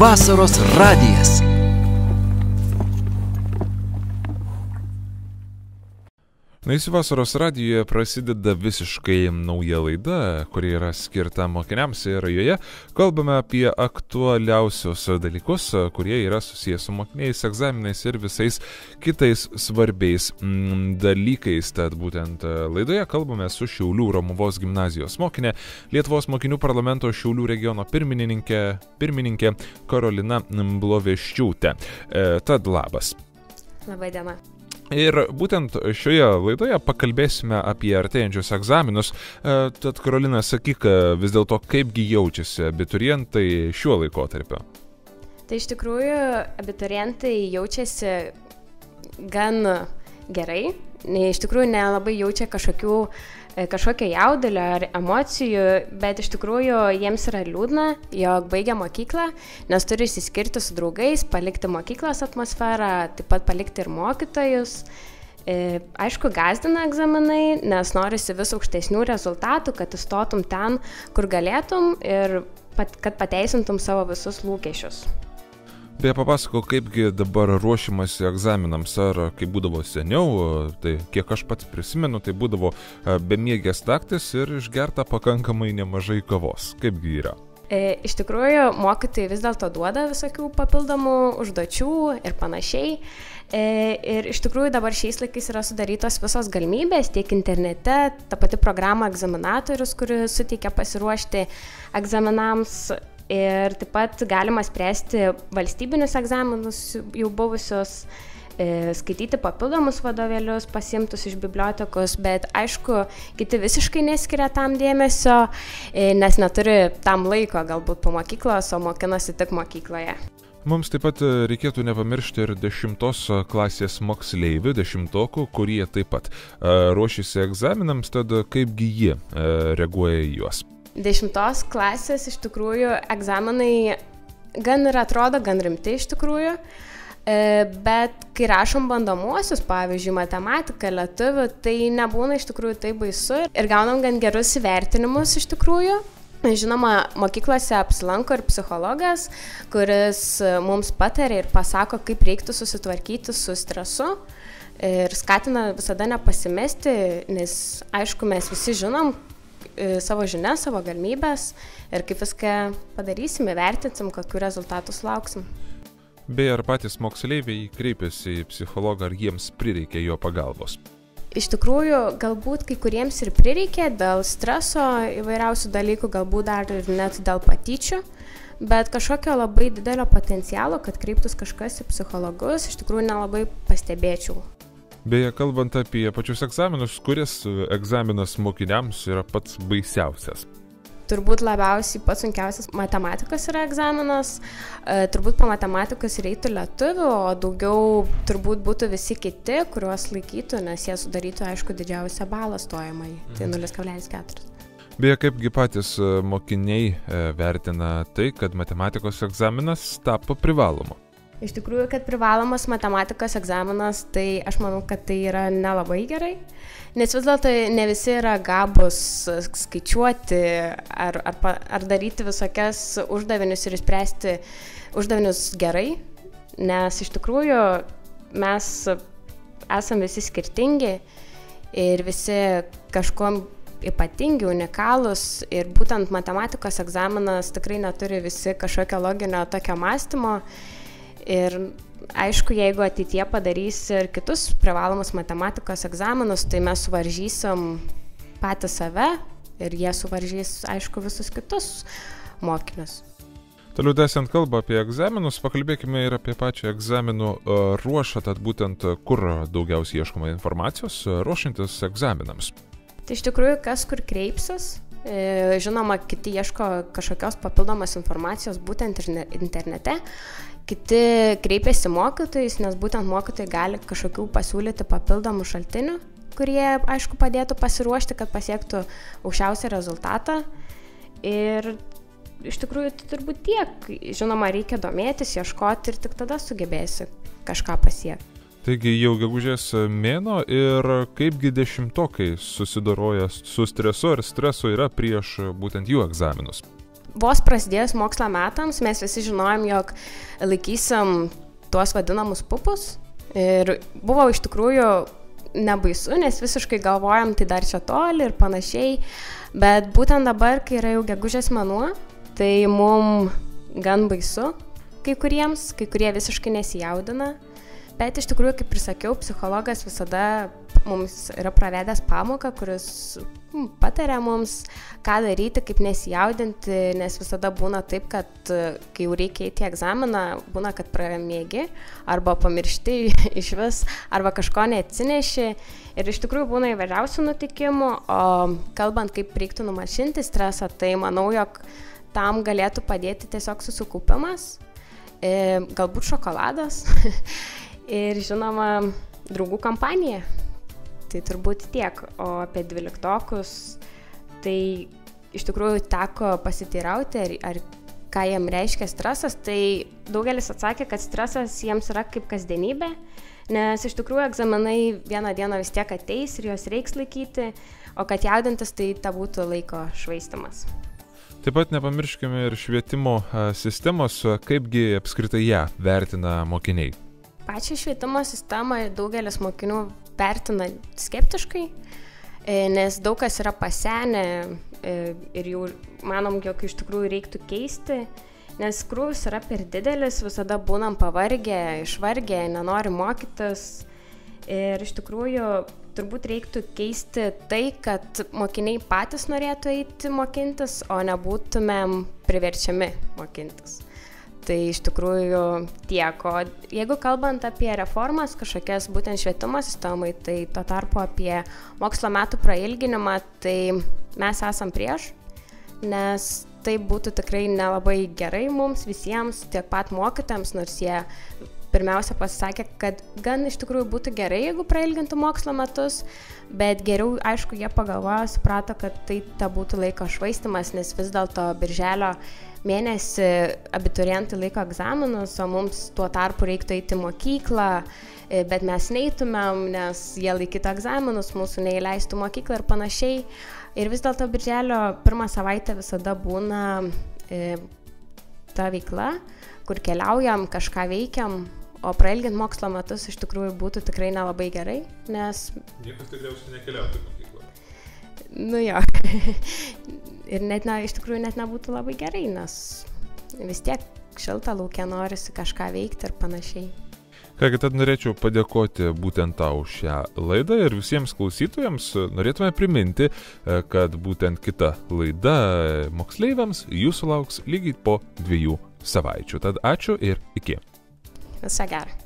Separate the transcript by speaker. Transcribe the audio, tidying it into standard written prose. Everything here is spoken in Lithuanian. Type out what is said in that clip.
Speaker 1: Vasaros radijas.
Speaker 2: Vasaros radijoje prasideda visiškai nauja laida, kuri yra skirta mokiniams ir joje kalbame apie aktualiausius dalykus, kurie yra susijęs su mokiniais, egzaminais ir visais kitais svarbiais dalykais. Tad būtent laidoje kalbame su Šiaulių Romuvos gimnazijos mokinė, Lietuvos mokinių parlamento Šiaulių regiono pirmininkė Karolina Bloveščiūtė. Tad labas.
Speaker 3: Labai diena.
Speaker 2: Ir būtent šioje laidoje pakalbėsime apie artėjančius egzaminus. Tad, Karolina, sakyk vis dėlto, kaipgi jaučiasi abiturientai šiuo laikotarpiu?
Speaker 3: Tai iš tikrųjų abiturientai jaučiasi gan gerai. Iš tikrųjų nelabai jaučia kažkokio jaudulio ar emocijų, bet iš tikrųjų jiems yra liūdna, jog baigia mokyklą, nes turi išsiskirti su draugais, palikti mokyklos atmosferą, taip pat palikti ir mokytojus. Aišku, gąsdina egzaminai, nes norisi vis aukštesnių rezultatų, kad įstotum ten, kur galėtum ir kad pateisintum savo visus lūkesčius.
Speaker 2: Beje, papasakau, kaipgi dabar ruošimasi egzaminams, ar kaip būdavo seniau, tai kiek aš pats prisimenu, tai būdavo bemiegės naktis ir išgerta pakankamai nemažai kavos. Kaipgi yra?
Speaker 3: Iš tikrųjų, mokytojai vis dėlto duoda visokių papildomų užduočių ir panašiai. Ir iš tikrųjų dabar šiais laikais yra sudarytos visos galimybės tiek internete, ta pati programa Egzaminatorius, kuri suteikia pasiruošti egzaminams. Ir taip pat galima spręsti valstybinius egzaminus jau buvusius, skaityti papildomus vadovėlius pasiimtus iš bibliotekos, bet aišku, kiti visiškai neskiria tam dėmesio, nes neturi tam laiko galbūt po mokyklos, o mokinasi tik mokykloje.
Speaker 2: Mums taip pat reikėtų nepamiršti ir 10 klasės moksleivių, 10-okų, kurie taip pat ruošiasi egzaminams, tad kaipgi jie reaguoja į juos.
Speaker 3: 10 klasės iš tikrųjų egzaminai atrodo gan rimti iš tikrųjų, bet kai rašom bandomuosius, pavyzdžiui, matematiką, lietuvių, tai nebūna iš tikrųjų tai baisu ir gaunam gan gerus įvertinimus iš tikrųjų. Žinoma, mokyklose apsilanko ir psichologas, kuris mums patarė ir pasako, kaip reiktų susitvarkyti su stresu ir skatina visada nepasimesti, nes aišku, mes visi žinom savo žinias, savo galimybės ir kaip viską padarysim, įvertinsim, kokių rezultatų sulauksim.
Speaker 2: Beje, ar patys moksleiviai kreipiasi į psichologą, ar jiems prireikia jo pagalbos?
Speaker 3: Iš tikrųjų, galbūt kai kuriems ir prireikia dėl streso įvairiausių dalykų, galbūt dar ir net dėl patyčių, bet kažkokio labai didelio potencialo, kad kreiptus kažkas į psichologus, iš tikrųjų nelabai pastebėčiau.
Speaker 2: Beje, kalbant apie pačius egzaminus, kuris egzaminas mokiniams yra pats baisiausias?
Speaker 3: Turbūt labiausiai pats sunkiausias matematikos yra egzaminas, turbūt po matematikos reitų lietuvių, o daugiau turbūt būtų visi kiti, kuriuos laikytų, nes jie sudarytų, aišku, didžiausią balą stojamai, tai 0,4.
Speaker 2: Beje, kaipgi patys mokiniai vertina tai, kad matematikos egzaminas tapo privalomu?
Speaker 3: Iš tikrųjų, kad privalomas matematikos egzaminas, tai aš manau, kad tai yra nelabai gerai, nes vis dėlto ne visi yra gabūs skaičiuoti ar daryti visokias uždavinius ir išspręsti uždavinius gerai, nes iš tikrųjų mes esame visi skirtingi ir visi kažkuom ypatingi, unikalūs ir būtent matematikos egzaminas tikrai neturi visi kažkokio loginio tokio mąstymo. Ir aišku, jeigu ateityje padarys ir kitus privalomus matematikos egzaminus, tai mes suvaržysim patį save ir jie suvaržys, aišku, visus kitus mokinius.
Speaker 2: Toliau tęsiant kalbą apie egzaminus, pakalbėkime ir apie pačią egzaminų ruošą, tad būtent kur daugiausiai ieškoma informacijos ruošiantis egzaminams.
Speaker 3: Tai iš tikrųjų, kas kur kreipsis. Žinoma, kiti ieško kažkokios papildomos informacijos būtent internete, kiti kreipiasi mokytojais, nes būtent mokytojai gali kažkokių pasiūlyti papildomų šaltinių, kurie, aišku, padėtų pasiruošti, kad pasiektų aukščiausią rezultatą. Ir iš tikrųjų tai turbūt tiek. Žinoma, reikia domėtis, ieškoti ir tik tada sugebėsi kažką pasiekti.
Speaker 2: Taigi jau gegužės mėnuo ir kaipgi 10-okai susidoroja su stresu ar streso yra prieš būtent jų egzaminus?
Speaker 3: vos prasidėjus mokslo metams mes visi žinojom, jog laikysim tuos vadinamus pupus ir buvo iš tikrųjų nebaisu, nes visiškai galvojam, tai dar čia toli ir panašiai, bet būtent dabar, kai yra jau gegužės mėnuo, tai mum gan baisu kai kurie visiškai nesijaudina, bet iš tikrųjų, kaip ir sakiau, psichologas visada mums yra pravedęs pamoką, kuris pataria mums, ką daryti, kaip nesijaudinti, nes visada būna taip, kad kai jau reikia eiti į egzaminą, būna, kad pramiegi, arba pamiršti iš vis, arba kažko neatsineši. Ir iš tikrųjų būna įvairiausių nutikimų, o kalbant, kaip reiktų numalšinti stresą, tai manau, jog tam galėtų padėti tiesiog susikaupimas, galbūt šokoladas ir žinoma draugų kompanija. Tai turbūt tiek, o apie 12-okus, tai iš tikrųjų teko pasiteirauti, ar ką jiem reiškia stresas, tai daugelis atsakė, kad stresas jiems yra kaip kasdienybė, nes iš tikrųjų egzaminai vieną dieną vis tiek ateis ir juos reiks laikyti, o kad jaudintis, tai ta būtų laiko švaistimas.
Speaker 2: Taip pat nepamirškime ir švietimo sistemos, kaipgi apskritai ją vertina mokiniai.
Speaker 3: Pačią švietimo sistemą daugelis mokinių vertina skeptiškai, nes daug kas yra pasenę ir jau manom, jog iš tikrųjų reiktų keisti, nes krūvis yra per didelis, visada būnam pavargę, išvargę, nenori mokytis ir iš tikrųjų turbūt reiktų keisti tai, kad mokiniai patys norėtų eiti mokintis, o nebūtumėm priverčiami mokintis. Tai iš tikrųjų tiek, o jeigu kalbant apie reformas kažkokias būtent švietimo sistemai, tai tuo tarpu apie mokslo metų prailginimą, tai mes esam prieš, nes tai būtų tikrai nelabai gerai mums visiems, tiek pat mokytojams, nors jie pirmiausia pasisakė, kad gan iš tikrųjų būtų gerai, jeigu prailgintų mokslo metus, bet geriau, aišku, jie pagalvojo, suprato, kad tai būtų laiko švaistimas, nes vis dėlto birželio mėnesį abiturientai laiko egzaminus, o mums tuo tarpu reiktų eiti į mokyklą, bet mes neitumėm, nes jie laikytų egzaminus, mūsų neįleistų mokyklą ir panašiai. Ir vis dėlto birželio pirmą savaitę visada būna ta veikla, kur keliaujam, kažką veikiam, o prailgint mokslo metus iš tikrųjų būtų tikrai nelabai gerai, nes...
Speaker 2: Niekas tikriausiai nekeliautų į mokyklą.
Speaker 3: Nu jo. Ir iš tikrųjų net nebūtų labai gerai, nes vis tiek šilta laukia, norisi kažką veikti ir panašiai.
Speaker 2: Kągi, tad norėčiau padėkoti būtent tau šią laidą ir visiems klausytojams norėtume priminti, kad būtent kita laida moksleiviams jūsų lauks lygiai po 2 savaičių. Tad ačiū ir iki.
Speaker 3: Visą gerą.